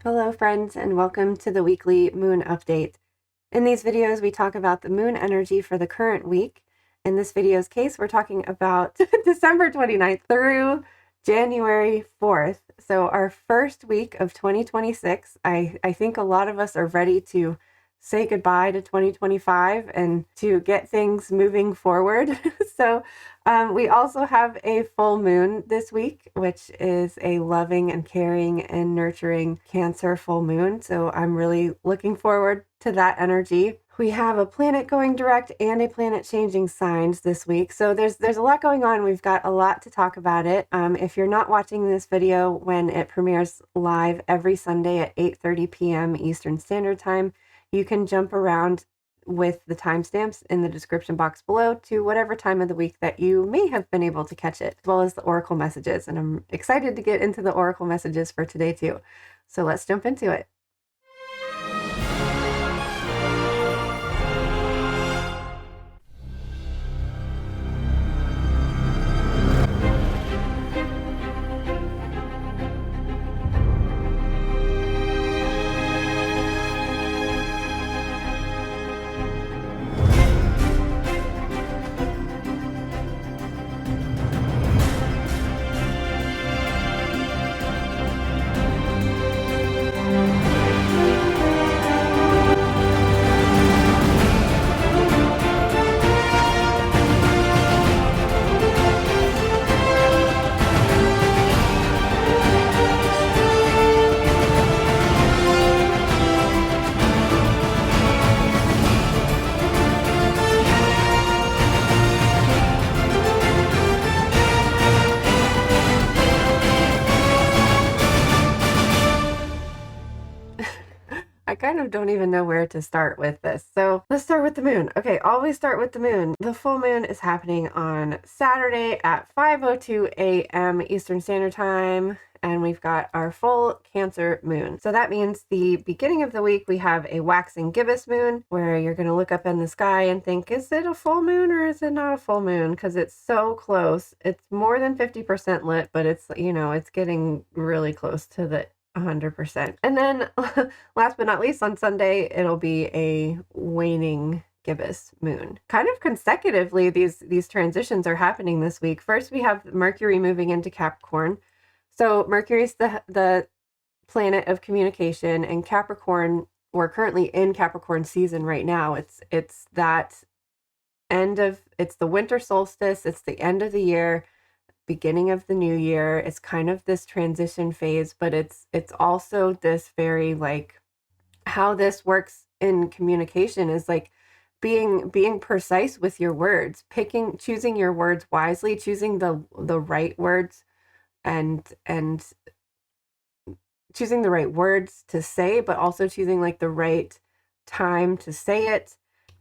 Hello friends, and welcome to the weekly moon update. In these videos, we talk about the moon energy for the current week. In this video's case, we're talking about December 29th through January 4th. So our first week of 2026, I think a lot of us are ready to say goodbye to 2025 and to get things moving forward. So we also have a full moon this week, which is a loving and caring and nurturing Cancer full moon. So I'm really looking forward to that energy. We have a planet going direct and a planet changing signs this week. So there's a lot going on. We've got a lot to talk about it. If you're not watching this video when it premieres live every Sunday at 8:30 p.m. Eastern Standard Time, you can jump around with the timestamps in the description box below to whatever time of the week that you may have been able to catch it, as well as the oracle messages. And I'm excited to get into the oracle messages for today too. So let's jump into it. I kind of don't even know where to start with this. So let's start with the moon. Okay, always start with the moon. The full moon is happening on Saturday at 5:02 a.m. Eastern Standard Time. And we've got our full Cancer moon. So that means the beginning of the week, we have a waxing gibbous moon where you're going to look up in the sky and think, is it a full moon or is it not a full moon? Because it's so close. It's more than 50% lit, but it's, it's getting really close to the 100%. And then last but not least, on Sunday, it'll be a waning gibbous moon. Kind of consecutively, these transitions are happening this week. First, we have Mercury moving into Capricorn. So Mercury's the planet of communication, and Capricorn, we're currently in Capricorn season right now. It's that it's the winter solstice, it's the end of the year, beginning of the new year. It's kind of this transition phase, but it's also this very like how this works in communication is like being precise with your words, choosing your words wisely, choosing the right words and choosing the right words to say, but also choosing like the right time to say it.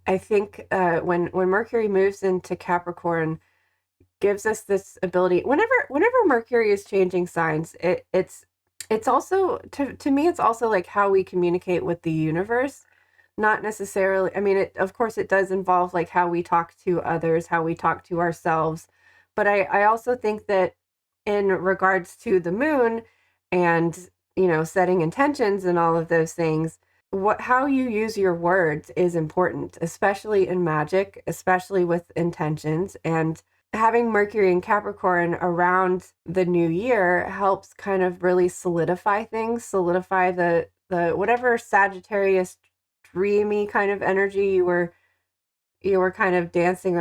I think when Mercury moves into Capricorn, gives us this ability. Whenever Mercury is changing signs, it's also to me it's also like how we communicate with the universe. Not necessarily. I mean, of course it does involve like how we talk to others, how we talk to ourselves, but I also think that in regards to the moon and, setting intentions and all of those things, how you use your words is important, especially in magic, especially with intentions. And having Mercury in Capricorn around the new year helps kind of really solidify things, solidify the whatever Sagittarius dreamy kind of energy you were kind of dancing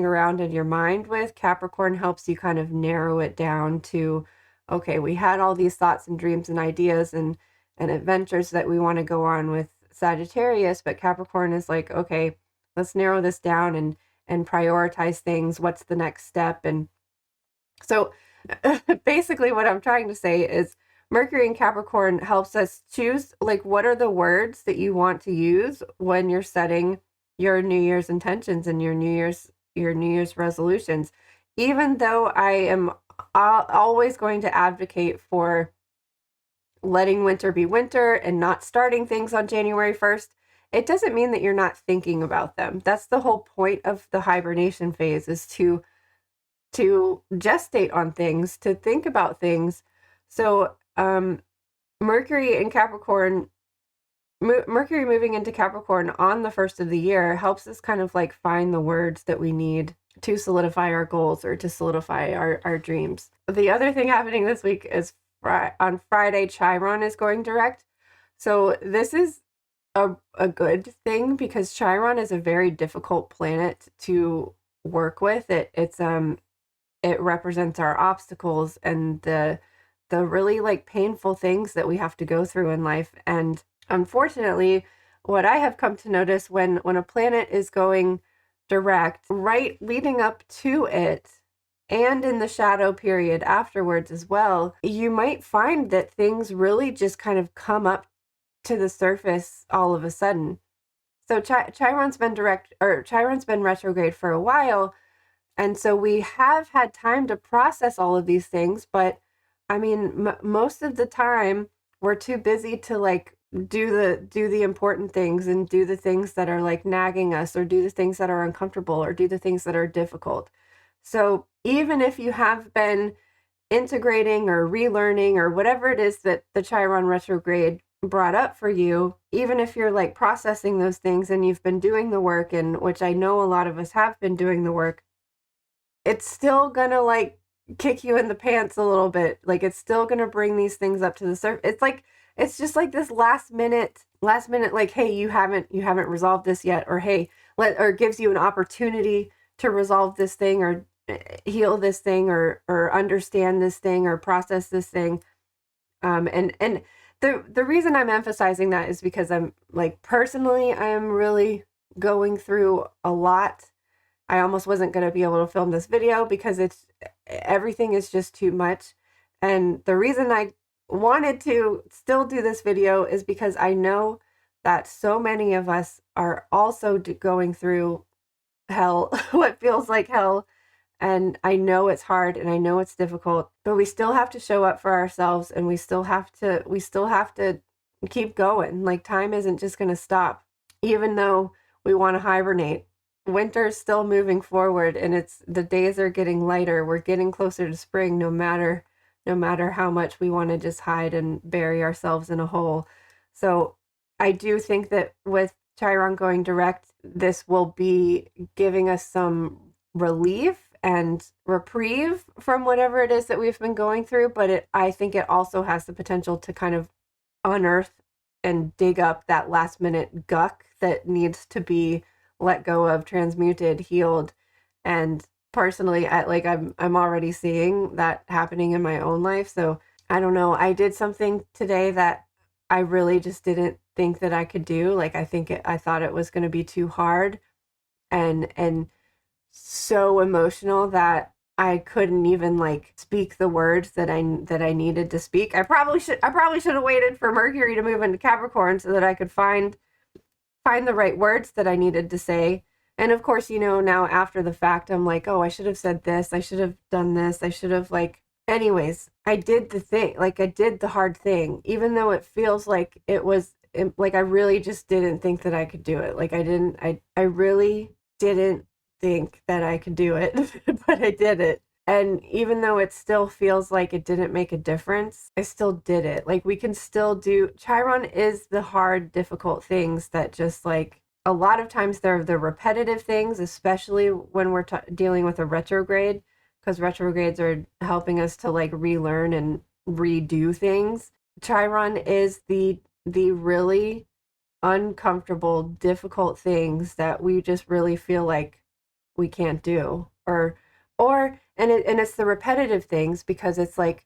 around in your mind with. Capricorn helps you kind of narrow it down to, okay, we had all these thoughts and dreams and ideas and adventures that we want to go on with Sagittarius, but Capricorn is like, okay, let's narrow this down and prioritize things. What's the next step? And so basically what I'm trying to say is Mercury in Capricorn helps us choose like what are the words that you want to use when you're setting your New Year's intentions and your New Year's resolutions. Even though I am always going to advocate for letting winter be winter and not starting things on January 1st, it doesn't mean that you're not thinking about them. That's the whole point of the hibernation phase, is to gestate on things, to think about things. So Mercury in Capricorn, Mercury moving into Capricorn on the first of the year helps us kind of like find the words that we need to solidify our goals or to solidify our dreams. The other thing happening this week is on Friday, Chiron is going direct. So this is a good thing because Chiron is a very difficult planet to work with. It represents our obstacles and the really like painful things that we have to go through in life. And unfortunately, what I have come to notice when a planet is going direct, right leading up to it, and in the shadow period afterwards as well, you might find that things really just kind of come up to the surface all of a sudden. So Chiron's been Chiron's been retrograde for a while, and so we have had time to process all of these things, but I mean, most of the time we're too busy to like do the important things and do the things that are like nagging us or do the things that are uncomfortable or do the things that are difficult. So even if you have been integrating or relearning or whatever it is that the Chiron retrograde brought up for you, even if you're like processing those things and you've been doing the work, and which I know a lot of us have been doing the work, it's still gonna like kick you in the pants a little bit. Like it's still gonna bring these things up to the surface. It's like it's just like this last minute like, hey, you haven't resolved this yet, or hey, or gives you an opportunity to resolve this thing or heal this thing or understand this thing or process this thing. And the reason I'm emphasizing that is because I'm like personally I am really going through a lot. I almost wasn't going to be able to film this video because everything is just too much. And the reason I wanted to still do this video is because I know that so many of us are also going through hell, what feels like hell. And I know it's hard and I know it's difficult, but we still have to show up for ourselves, and we still have to keep going. Like time isn't just going to stop, even though we want to hibernate. Winter's still moving forward, and the days are getting lighter. We're getting closer to spring, no matter how much we want to just hide and bury ourselves in a hole. So I do think that with Chiron going direct, this will be giving us some relief and reprieve from whatever it is that we've been going through, but I think it also has the potential to kind of unearth and dig up that last minute guck that needs to be let go of, transmuted, healed. And personally, I'm already seeing that happening in my own life. So I don't know. I did something today that I really just didn't think that I could do. Like I thought it was going to be too hard and so emotional that I couldn't even like speak the words that I needed to speak. I probably should have waited for Mercury to move into Capricorn so that I could find the right words that I needed to say. And of course, now after the fact, I'm like, oh, I should have said this. I should have done this. I should have anyways, I did the thing. Like I did the hard thing, even though it feels like it was like, I really just didn't think that I could do it. Like I really didn't think that I could do it, but I did it. And even though it still feels like it didn't make a difference, I still did it. Like we can still do, Chiron is the hard, difficult things that just like, a lot of times they're the repetitive things, especially when we're dealing with a retrograde, because retrogrades are helping us to like relearn and redo things. Chiron is the really uncomfortable, difficult things that we just really feel like we can't do, and it's the repetitive things, because it's like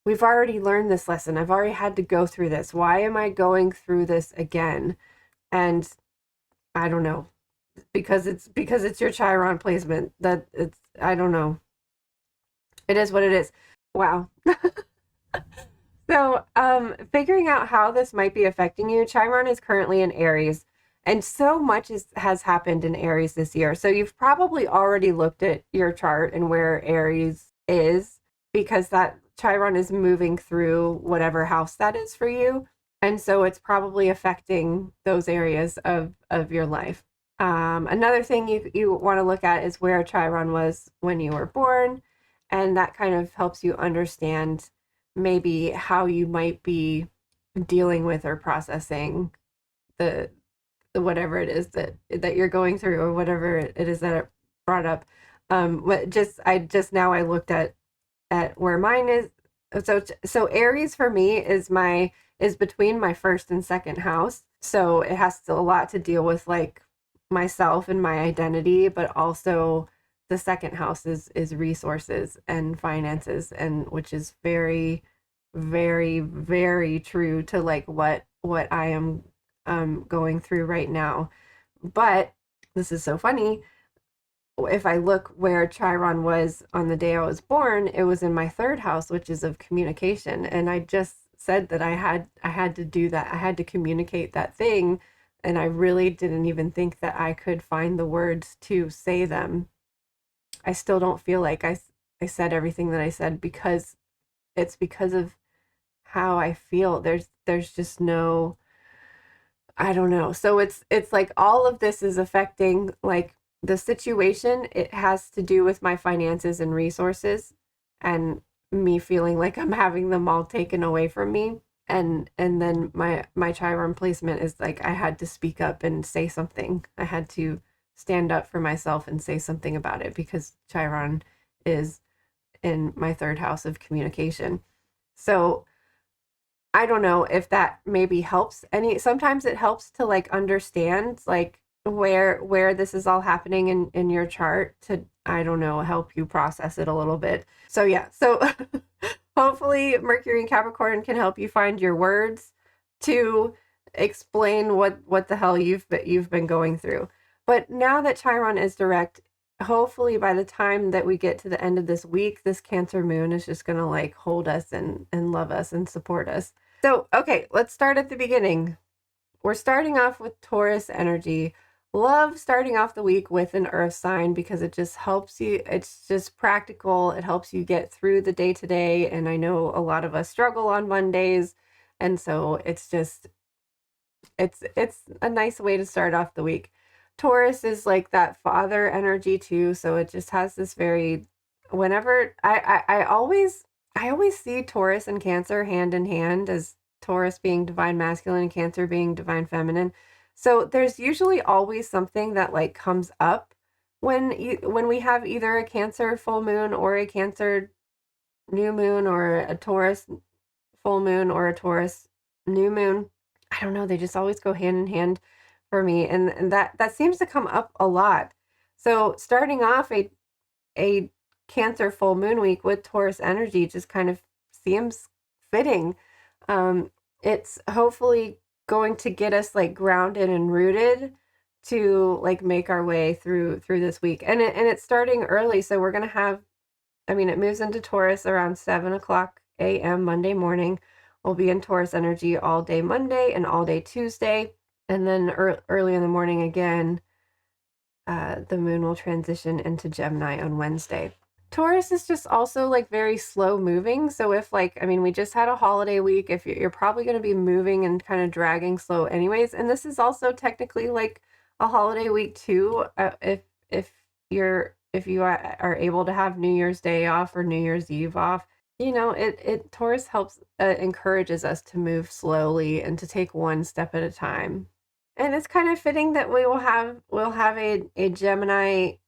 we've already learned this lesson. I've already had to go through this. Why am I going through this again? And I don't know, because it's your Chiron placement that I don't know. It is what it is. Wow. So, figuring out how this might be affecting you, Chiron is currently in Aries, and so much has happened in Aries this year. So you've probably already looked at your chart and where Aries is, because that Chiron is moving through whatever house that is for you. And so it's probably affecting those areas of your life. Another thing you want to look at is where Chiron was when you were born, and that kind of helps you understand maybe how you might be dealing with or processing the whatever it is that you're going through, or whatever it is that it brought up. What just I just now I looked at where mine is. So Aries for me is between my first and second house. So it has a lot to deal with like myself and my identity, but also the second house is resources and finances, and which is very, very, very true to like what I am going through right now. But this is so funny. If I look where Chiron was on the day I was born, it was in my third house, which is of communication. And I just said that I had to do that. I had to communicate that thing. And I really didn't even think that I could find the words to say them. I still don't feel like I said everything that I said, because it's because of how I feel. There's just no, I don't know. So it's like all of this is affecting like the situation. It has to do with my finances and resources, and me feeling like I'm having them all taken away from me. And then my Chiron placement is like I had to speak up and say something. I had to stand up for myself and say something about it, because Chiron is in my third house of communication. So I don't know if that maybe helps any. Sometimes it helps to like understand like where this is all happening in your chart, to, I don't know, help you process it a little bit. So yeah, so hopefully Mercury and Capricorn can help you find your words to explain what the hell you've been going through. But now that Chiron is direct, hopefully by the time that we get to the end of this week, this Cancer moon is just gonna like hold us and love us and support us. So, okay, let's start at the beginning. We're starting off with Taurus energy. Love starting off the week with an earth sign, because it just helps you. It's just practical. It helps you get through the day to day. And I know a lot of us struggle on Mondays. And so it's a nice way to start off the week. Taurus is like that father energy too. So it just has this very, whenever I always see Taurus and Cancer hand in hand, as Taurus being divine masculine and Cancer being divine feminine. So there's usually always something that like comes up when we have either a Cancer full moon or a Cancer new moon, or a Taurus full moon or a Taurus new moon. I don't know, they just always go hand in hand for me, and that seems to come up a lot. So starting off a Cancer full moon week with Taurus energy just kind of seems fitting. It's hopefully going to get us like grounded and rooted to like make our way through this week. And it's starting early, so we're gonna have, I mean, it moves into Taurus around 7:00 a.m. Monday morning. We'll be in Taurus energy all day Monday and all day Tuesday, and then early in the morning again. The moon will transition into Gemini on Wednesday. Taurus is just also like very slow moving. So if like, I mean, we just had a holiday week, if you're probably going to be moving and kind of dragging slow anyways. And this is also technically like a holiday week too. If you are able to have New Year's Day off or New Year's Eve off, you know, it Taurus helps, encourages us to move slowly and to take one step at a time. And it's kind of fitting that we'll have a Gemini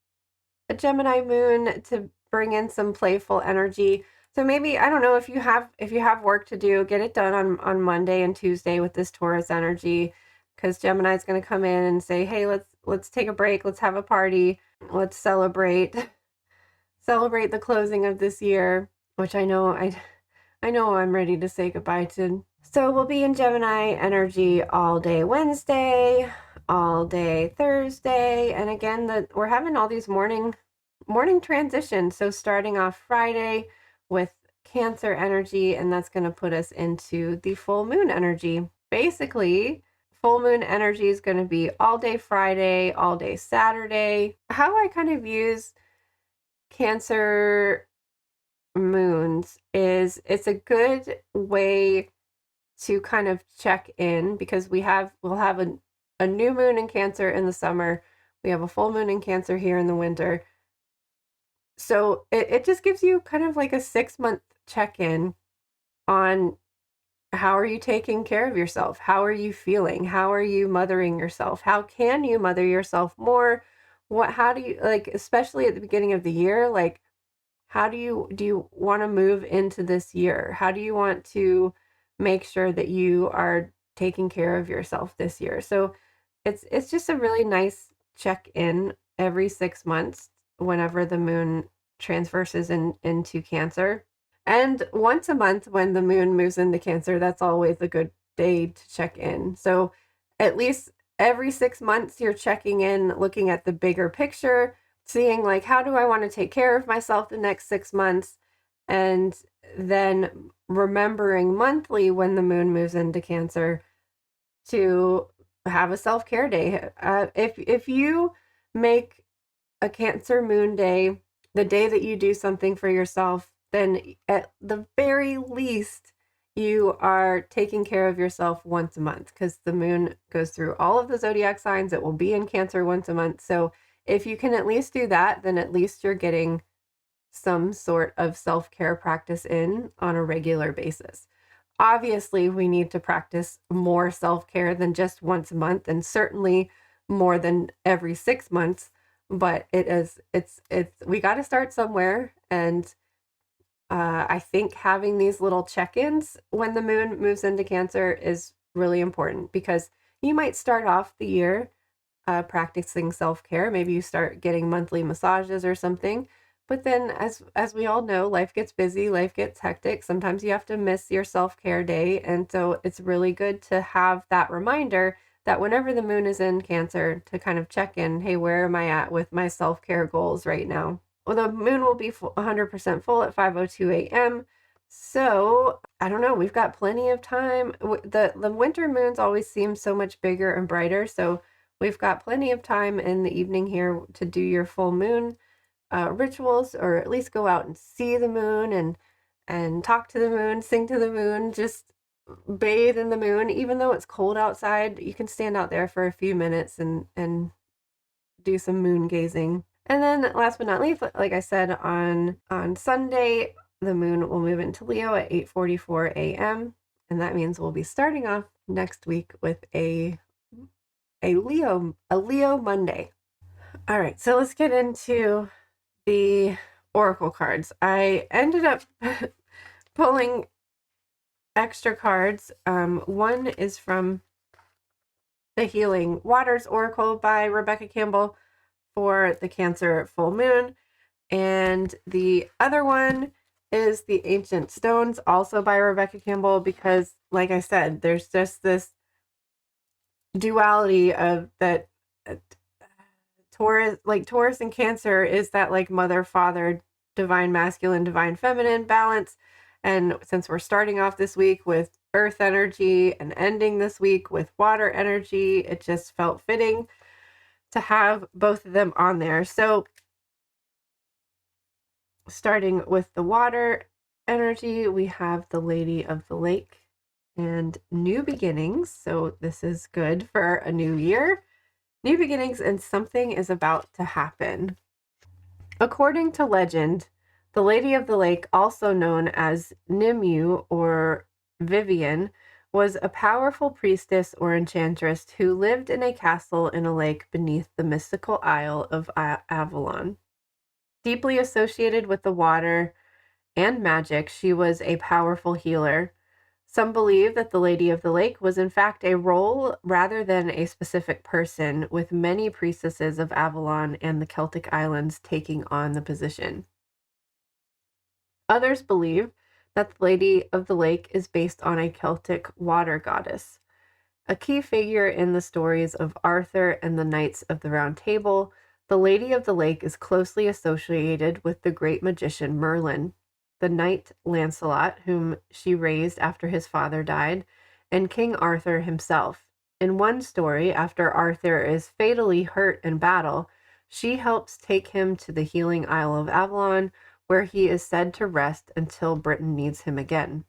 moon to bring in some playful energy. So maybe, I don't know, if you have work to do, get it done on Monday and Tuesday with this Taurus energy, because Gemini is going to come in and say, hey, let's take a break, let's have a party, let's celebrate the closing of this year, which I know I'm ready to say goodbye to. So we'll be in Gemini energy all day Wednesday, all day Thursday, and again, we're having all these morning transitions. So starting off Friday with Cancer energy, and that's going to put us into the full moon energy. Basically, full moon energy is going to be all day Friday, all day Saturday. How I kind of use Cancer moons is it's a good way to kind of check in, because we'll have a new moon in Cancer in the summer. We have a full moon in Cancer here in the winter. So it just gives you kind of like a 6-month check-in on How are you taking care of yourself? How are you feeling? How are you mothering yourself? How can you mother yourself more? How do you, like, especially at the beginning of the year, like, how do you want to move into this year? How do you want to make sure that you are taking care of yourself this year? So it's just a really nice check in every 6 months whenever the moon transverses into Cancer. And once a month when the moon moves into Cancer, that's always a good day to check in. So at least every 6 months, you're checking in, looking at the bigger picture, seeing like, how do I want to take care of myself the next 6 months? And then remembering monthly when the moon moves into Cancer to have a self-care day. If you make a Cancer moon day the day that you do something for yourself, then at the very least, you are taking care of yourself once a month, because the moon goes through all of the zodiac signs. It will be in Cancer once a month. So if you can at least do that, then at least you're getting some sort of self-care practice in on a regular basis. Obviously, we need to practice more self-care than just once a month, and certainly more than every 6 months. But we got to start somewhere. And I think having these little check-ins when the moon moves into Cancer is really important, because you might start off the year practicing self-care. Maybe you start getting monthly massages or something. But then as we all know, life gets busy, life gets hectic. Sometimes you have to miss your self-care day. And so it's really good to have that reminder that whenever the moon is in Cancer, to kind of check in, hey, where am I at with my self-care goals right now? Well, the moon will be 100% full at 5:02 a.m. So I don't know. We've got plenty of time. The winter moons always seem so much bigger and brighter. So we've got plenty of time in the evening here to do your full moon rituals, or at least go out and see the moon and talk to the moon, sing to the moon, just bathe in the moon. Even though it's cold outside, you can stand out there for a few minutes and do some moon gazing. And then last but not least, like I said, on Sunday, the moon will move into Leo at 8:44 a.m. And that means we'll be starting off next week with a Leo Monday. All right, so let's get into the oracle cards. I ended up pulling extra cards. One is from the Healing Waters Oracle by Rebecca Campbell for the Cancer full moon. And the other one is the Ancient Stones, also by Rebecca Campbell, because like I said, there's just this duality of that Taurus and Cancer is that like mother, father, divine masculine, divine feminine balance. And since we're starting off this week with earth energy and ending this week with water energy, it just felt fitting to have both of them on there. So starting with the water energy, we have the Lady of the Lake and new beginnings. So this is good for a new year. New beginnings, and something is about to happen. According to legend, the Lady of the Lake, also known as Nimue or Vivian, was a powerful priestess or enchantress who lived in a castle in a lake beneath the mystical Isle of Avalon. Deeply associated with the water and magic, she was a powerful healer. Some believe that the Lady of the Lake was in fact a role rather than a specific person, with many priestesses of Avalon and the Celtic Islands taking on the position. Others believe that the Lady of the Lake is based on a Celtic water goddess. A key figure in the stories of Arthur and the Knights of the Round Table, the Lady of the Lake is closely associated with the great magician Merlin, the knight Lancelot, whom she raised after his father died, and King Arthur himself. In one story, after Arthur is fatally hurt in battle, she helps take him to the healing Isle of Avalon, where he is said to rest until Britain needs him again.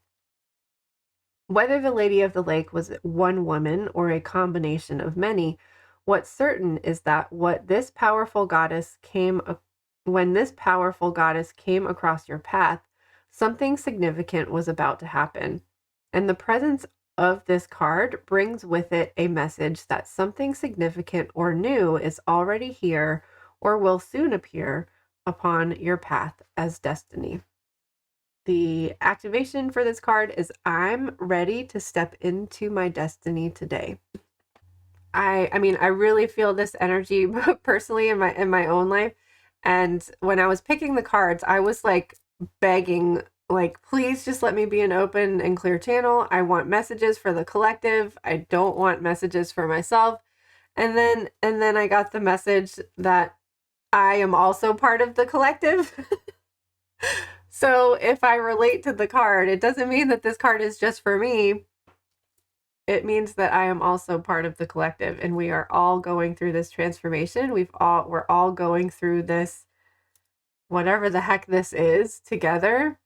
Whether the Lady of the Lake was one woman or a combination of many, what's certain is that when this powerful goddess came across your path, something significant was about to happen. And the presence of this card brings with it a message that something significant or new is already here or will soon appear upon your path as destiny. The activation for this card is I'm ready to step into my destiny today. I mean, I really feel this energy personally in my own life. And when I was picking the cards, I was like begging, like, please just let me be an open and clear channel. I want messages for the collective. I don't want messages for myself. And then I got the message that I am also part of the collective. So if I relate to the card, it doesn't mean that this card is just for me. It means that I am also part of the collective, and we are all going through this transformation. We're all going through this, whatever the heck this is, together.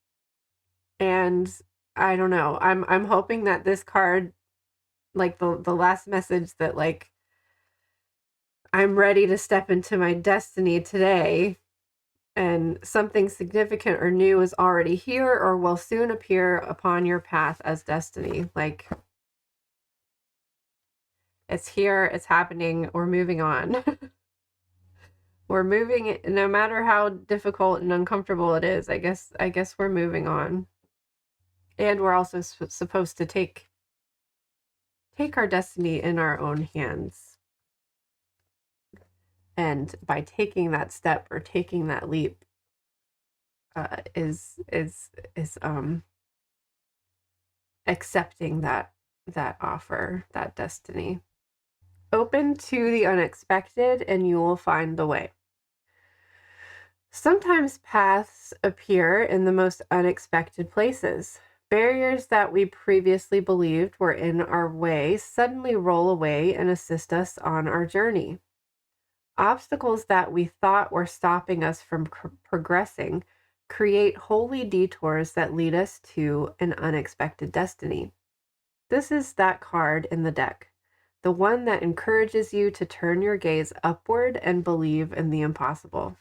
And I don't know. I'm hoping that this card, like the last message, that like I'm ready to step into my destiny today, and something significant or new is already here or will soon appear upon your path as destiny. Like, it's here, it's happening, we're moving on. We're moving, no matter how difficult and uncomfortable it is. I guess we're moving on. And we're also supposed to take our destiny in our own hands. And by taking that step or taking that leap, is accepting that offer, that destiny. Open to the unexpected, and you will find the way. Sometimes paths appear in the most unexpected places. Barriers that we previously believed were in our way suddenly roll away and assist us on our journey. Obstacles that we thought were stopping us from progressing create holy detours that lead us to an unexpected destiny. This is that card in the deck, the one that encourages you to turn your gaze upward and believe in the impossible.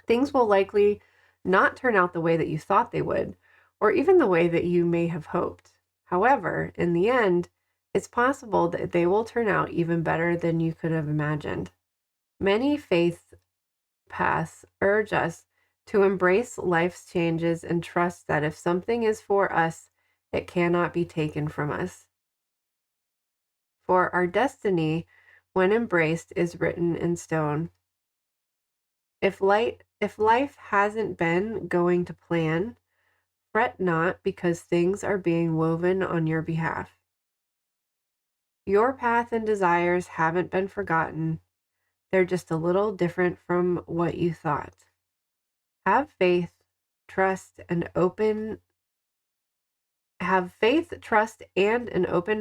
Things will likely not turn out the way that you thought they would, or even the way that you may have hoped. However, in the end, it's possible that they will turn out even better than you could have imagined. Many faith paths urge us to embrace life's changes and trust that if something is for us, it cannot be taken from us. For our destiny, when embraced, is written in stone. If life hasn't been going to plan, fret not because things are being woven on your behalf. Your path and desires haven't been forgotten. They're just a little different from what you thought. Have faith, trust, and an open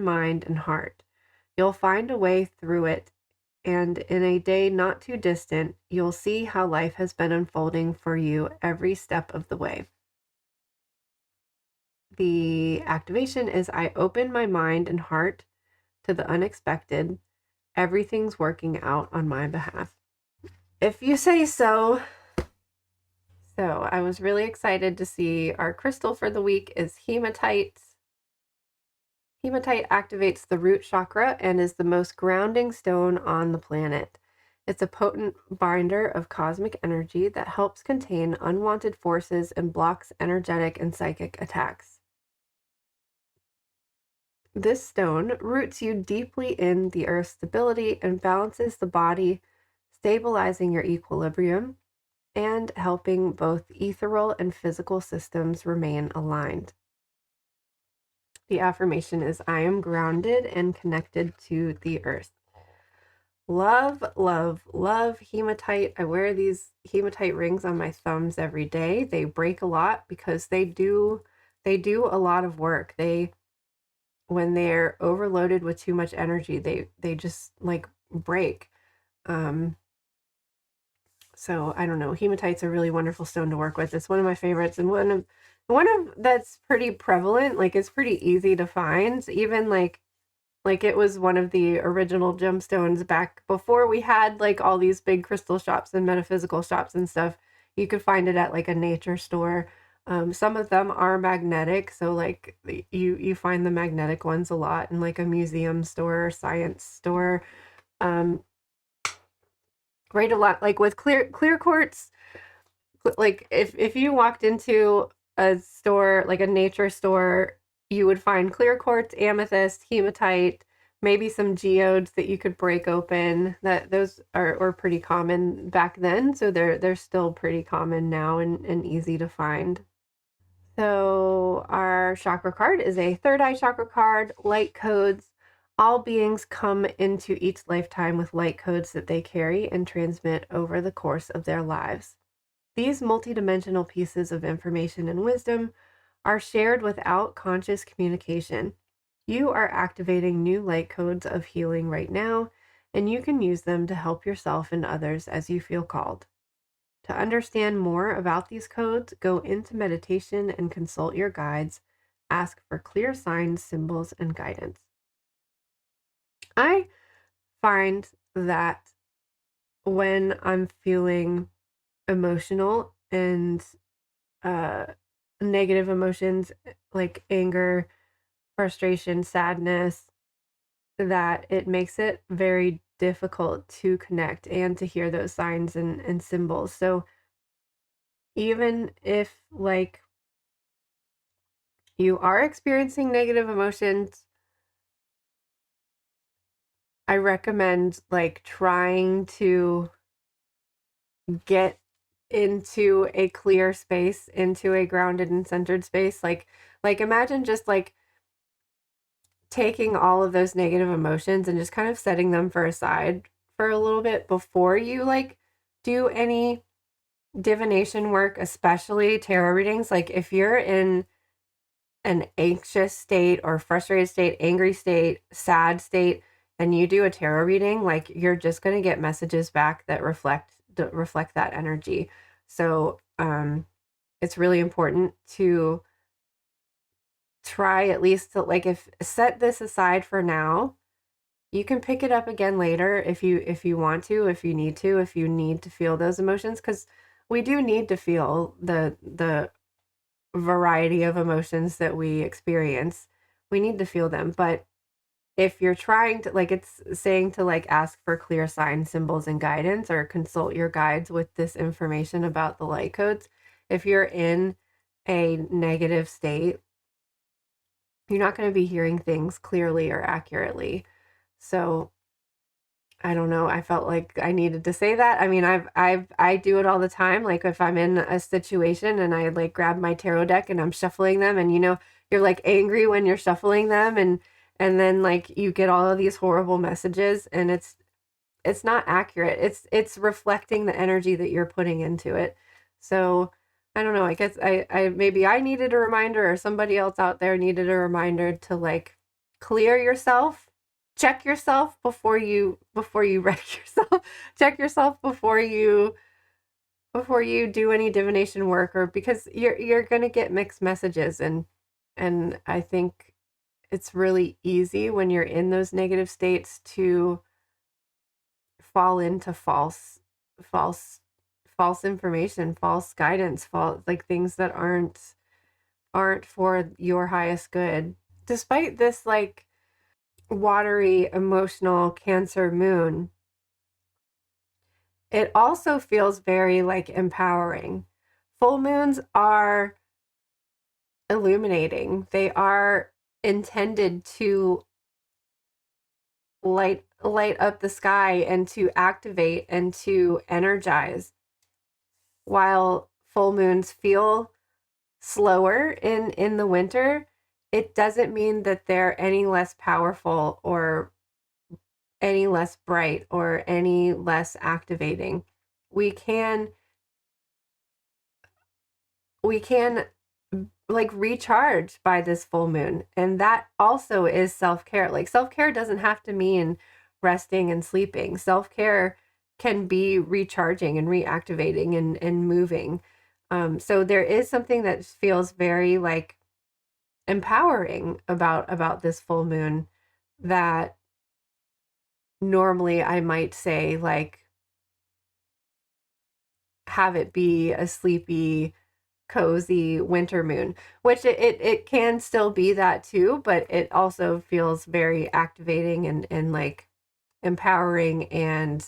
mind and heart. You'll find a way through it, and in a day not too distant, you'll see how life has been unfolding for you every step of the way. The activation is I open my mind and heart to the unexpected. Everything's working out on my behalf. If you say so. So I was really excited to see our crystal for the week is hematite. Hematite activates the root chakra and is the most grounding stone on the planet. It's a potent binder of cosmic energy that helps contain unwanted forces and blocks energetic and psychic attacks. This stone roots you deeply in the earth's stability and balances the body, stabilizing your equilibrium and helping both ethereal and physical systems remain aligned. The affirmation is I am grounded and connected to the earth. Love, love, love hematite. I wear these hematite rings on my thumbs every day. They break a lot because they do a lot of work. When they're overloaded with too much energy, they just like break. So I don't know. Hematite's a really wonderful stone to work with. It's one of my favorites, and one of that's pretty prevalent. Like, it's pretty easy to find. Even like it was one of the original gemstones back before we had like all these big crystal shops and metaphysical shops and stuff. You could find it at like a nature store. Some of them are magnetic, so like you find the magnetic ones a lot in like a museum store or science store. Um, right, a lot like with clear quartz. Like if you walked into a store, like a nature store, you would find clear quartz, amethyst, hematite, maybe some geodes that you could break open. That those are pretty common back then, so they're still pretty common now and easy to find. So our chakra card is a third eye chakra card, light codes. All beings come into each lifetime with light codes that they carry and transmit over the course of their lives. These multidimensional pieces of information and wisdom are shared without conscious communication. You are activating new light codes of healing right now, and you can use them to help yourself and others as you feel called. To understand more about these codes, go into meditation and consult your guides. Ask for clear signs, symbols, and guidance. I find that when I'm feeling emotional and uh, negative emotions like anger, frustration, sadness, that it makes it very difficult to connect and to hear those signs and symbols. So even if like you are experiencing negative emotions, I recommend like trying to get into a clear space, into a grounded and centered space. Like imagine just like taking all of those negative emotions and just kind of setting them for aside for a little bit before you like do any divination work, especially tarot readings. Like if you're in an anxious state or frustrated state, angry state, sad state, and you do a tarot reading, like you're just going to get messages back that reflect that energy. So, it's really important to try at least to like if set this aside for now. You can pick it up again later if you want to, if you need to, if you need to feel those emotions, because we do need to feel the variety of emotions that we experience. We need to feel them. But if you're trying to, like, it's saying to like ask for clear signs, symbols, and guidance, or consult your guides with this information about the light codes. If you're in a negative state, you're not going to be hearing things clearly or accurately. So I don't know. I felt like I needed to say that. I mean, I do it all the time. Like if I'm in a situation and I like grab my tarot deck and I'm shuffling them, and you're like angry when you're shuffling them, and then like you get all of these horrible messages, and it's not accurate. It's reflecting the energy that you're putting into it. So I don't know. I guess I maybe I needed a reminder, or somebody else out there needed a reminder to like clear yourself, check yourself before you wreck yourself. Check yourself before you do any divination work, or because you're going to get mixed messages, and I think it's really easy when you're in those negative states to fall into false false information, false guidance, false like things that aren't for your highest good. Despite this like watery emotional Cancer moon, it also feels very like empowering. Full moons are illuminating. They are intended to light up the sky and to activate and to energize. While full moons feel slower in the winter, it doesn't mean that they're any less powerful or any less bright or any less activating. We can we can like recharge by this full moon, and that also is self-care. Like self-care doesn't have to mean resting and sleeping. Self-care can be recharging and reactivating and moving. So there is something that feels very like empowering about this full moon that normally I might say like have it be a sleepy cozy winter moon, which it can still be that too, but it also feels very activating and like empowering. And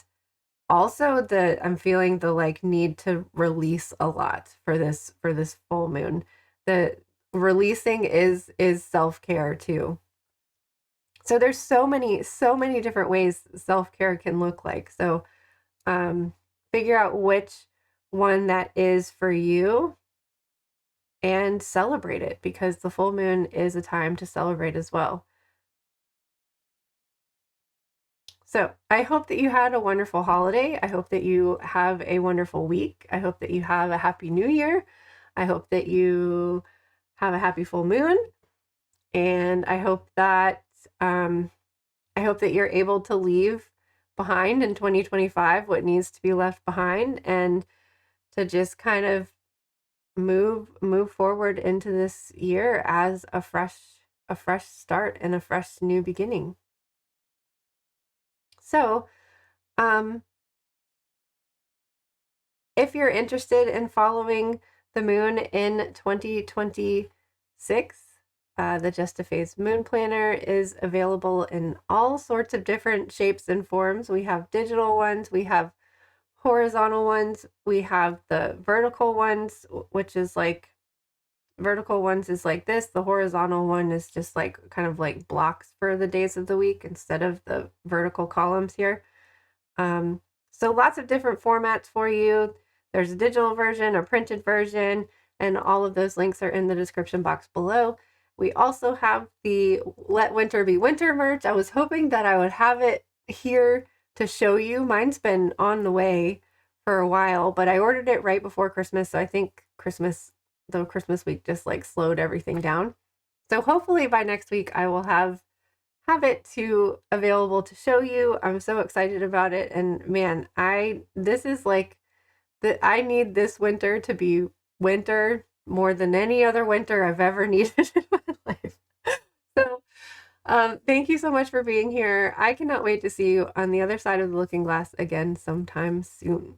also I'm feeling the like need to release a lot for this full moon. The releasing is self-care too. So there's so many different ways self-care can look like. So um figure out which one that is for you and celebrate it, because the full moon is a time to celebrate as well. So I hope that you had a wonderful holiday. I hope that you have a wonderful week. I hope that you have a happy new year. I hope that you have a happy full moon. And I hope that you're able to leave behind in 2025 what needs to be left behind, and to just kind of move forward into this year as a fresh start and a fresh new beginning. So, um, if you're interested in following the moon in 2026, the Just a Phase Moon Planner is available in all sorts of different shapes and forms. We have digital ones, we have horizontal ones, we have the vertical ones, which is like vertical ones is like this. The horizontal one is just like kind of like blocks for the days of the week instead of the vertical columns here. So lots of different formats for you. There's a digital version, a printed version, and all of those links are in the description box below. We also have the Let Winter Be Winter merch. I was hoping that I would have it here to show you. Mine's been on the way for a while, but I ordered it right before Christmas, so I think the Christmas week just like slowed everything down. So hopefully by next week I will have it to available to show you. I'm so excited about it, and man, this is like I need this winter to be winter more than any other winter I've ever needed in my life. So thank you so much for being here. I cannot wait to see you on the other side of the looking glass again sometime soon.